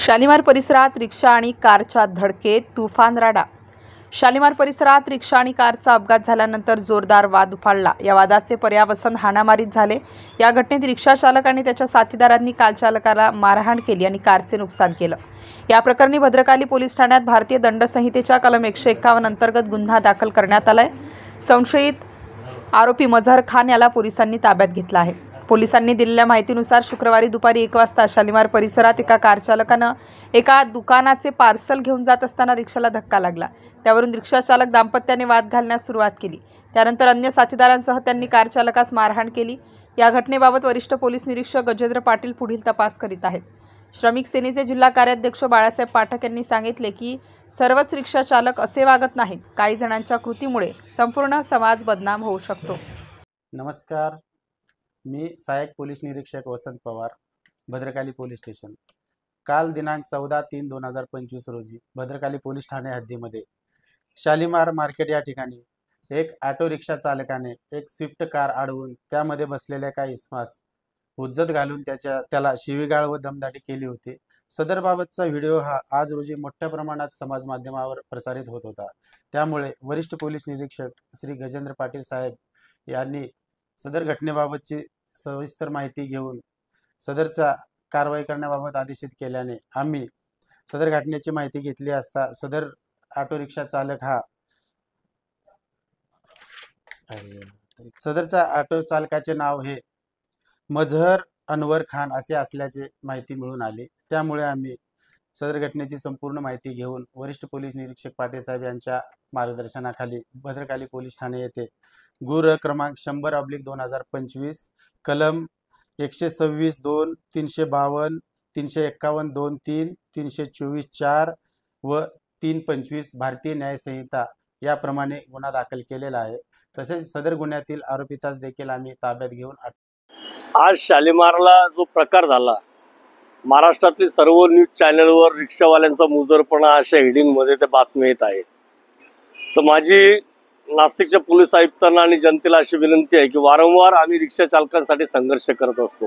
शालिमार परिसरात रिक्षा आणि कारच्या धडकेत तुफान राडा। शालिमार परिसरात रिक्षा आणि कारचा अपघात झाल्यानंतर जोरदार वाद उफाळला। या वादाचे पर्यावसन हाणामारीत झाले। या घटनेत रिक्षा चालक आणि त्याच्या साथीदारांनी कार चालकाला मारहाण केली आणि कारचे नुकसान केलं। या प्रकरणी भद्रकाली पोलीस ठाण्यात भारतीय दंड संहितेच्या कलम 151 अंतर्गत गुन्हा दाखल करण्यात आलाय। संशयित आरोपी मजहर खान याला पोलिसांनी ताब्यात घेतला आहे। पोलिसांनी दिलेल्या माहितीनुसार शुक्रवारी दुपारी 1 वाजता शालिमार परिसरात एका कार चालकानं एका दुकानाचे पार्सल घेऊन जात असताना रिक्षाला धक्का लागला। त्यावरून रिक्षा चालक दाम्पत्याने वाद घालण्यास सुरुवात केली। त्यानंतर अन्य साथीदारांसह त्यांनी कार चालकास मारहाण केली। या घटनेबाबत वरिष्ठ पोलीस निरीक्षक गजेंद्र पाटील पुढील तपास करीत आहेत। श्रमिक सेनेचे जिल्हा कार्याध्यक्ष बाळासाहेब पाठक यांनी सांगितले की सर्वच रिक्षा चालक असे वागत नाहीत। काही जणांच्या कृतीमुळे संपूर्ण समाज बदनाम होऊ शकतो। नमस्कार, मी सहाय्यक पोलीस निरीक्षक वसंत पवार, भद्रकाली पोलीस स्टेशन। काल दिनांक 14/3/2025 रोजी भद्रकाली पोलीस ठाणे हद्दीमध्ये शालिमार मार्केट या ठिकाणी एक ऑटो रिक्षा चालकाने एक स्विफ्ट कार अडवून त्यामध्ये बसलेल्या काही इसमास हुज्जत घालून त्याला शिवीगाळ व दमदाटी केली होती। सदरबाबतचा व्हिडिओ हा आज रोजी मोठ्या प्रमाणात समाज माध्यमावर प्रसारित होत होता। त्यामुळे वरिष्ठ पोलीस निरीक्षक श्री गजेंद्र पाटील साहेब यांनी सदर घटनेबाबतची सविस्तर माहिती घेऊन सदरचा कारवाई करण्याबाबत आदेशित केल्याने आम्ही सदर घटनेची माहिती घेतली असता सदर ऑटो रिक्षा चालक हा सदरचा ऑटो चालकाचे नाव हे मजहर अनवर खान असे असल्याचे माहिती मिळून आली। त्यामुळे आम्ही सदर घटनेची संपूर्ण माहिती घेऊन वरिष्ठ पोलीस निरीक्षक पाटील साहेब यांच्या मार्गदर्शनाखाली भद्रकाली पोलीस ठाणे येथे गुर क्रमांक 100/2025 कलम 126(2), 352, 351(2)(3), 324(4) व 325 भारतीय न्याय संहिता याप्रमाणे गुन्हा दाखल केलेला आहे। तसेच सदर गुन्ह्यातील आरोपितास देखील आम्ही ताब्यात घेऊन आज शालिमारला जो प्रकार झाला, महाराष्ट्रातील सर्व न्यूज चॅनलवर रिक्षावाल्यांचा मुजरपणा अशा हेडिंगमध्ये ते बातमी येत आहे। तर माझी नाशिकच्या पोलीस आयुक्तांना आणि जनतेला अशी विनंती आहे की वारंवार आम्ही रिक्षा चालकांसाठी संघर्ष करत असतो।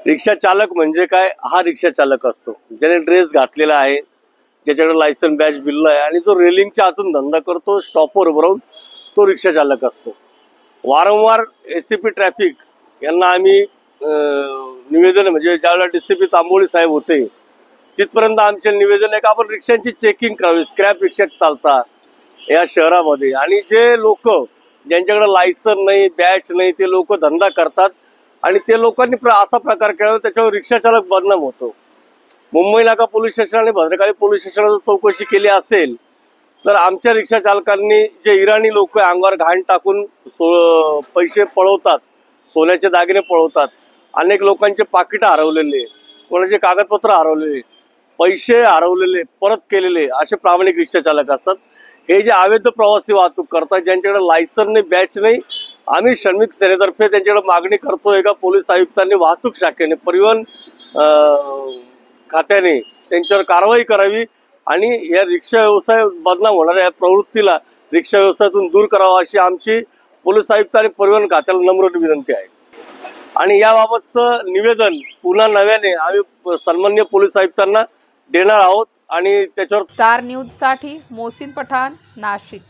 रिक्षा चालक म्हणजे काय? हा रिक्षा चालक असतो ज्याने ड्रेस घातलेला आहे, ज्याच्याकडे लायसन बॅच बिल्ल आहे आणि जो रेलिंगच्या आतून धंदा करतो, स्टॉपवर उभं तो रिक्षा चालक असतो। वारंवार एसीपी ट्रॅफिक यांना आम्ही निवेदन म्हणजे ज्यावेळेला डीसीपी तांबोळी साहेब होते तिथपर्यंत आमचे निवेदन आहे की आपण रिक्षांची चेकिंग करावी। स्क्रॅप रिक्षा चालतात या शहरामध्ये आणि जे लोक ज्यांच्याकडे लायसन नाही, बॅच नाही, ते लोक धंदा करतात आणि ते लोकांनी असा प्रकार केला त्याच्यावर रिक्षा चालक बदनाम होतो। मुंबई नाका पोलीस स्टेशन आणि भद्रकाली पोलीस स्टेशनला चौकशी केली असेल तर आमच्या रिक्षा चालकांनी जे इराणी लोक अंगावर घाण टाकून पैसे पळवतात, सोन्याचे दागिने पळवतात, अनेक लोकांचे पाकिट हरवलेले, कोणाचे कागदपत्र हरवलेले, पैसे हरवलेले, परत केलेले असे प्रामाणिक रिक्षा चालक असतात। हे जे अवैध प्रवासी वाहतूक करतात, ज्यांच्याकडे लायसन नाही, बॅच नाही, आम्ही श्रमिक सेनेतर्फे त्यांच्याकडे मागणी करतोय का पोलीस आयुक्तांनी, वाहतूक शाखेने, परिवहन खात्याने त्यांच्यावर कारवाई करावी आणि या रिक्षा व्यवसाय बदनाम होणाऱ्या या प्रवृत्तीला रिक्षा व्यवसायातून दूर करावा अशी आमची पोलीस आयुक्त आणि परिवहन खात्याला नम्र विनंती आहे। आणि याबाबतचं निवेदन पुन्हा नव्याने आम्ही सन्माननीय पोलीस आयुक्तांना देणार आहोत आणि त्याच्यावर स्टार न्यूज साठी मोहसिन पठाण, नाशिक।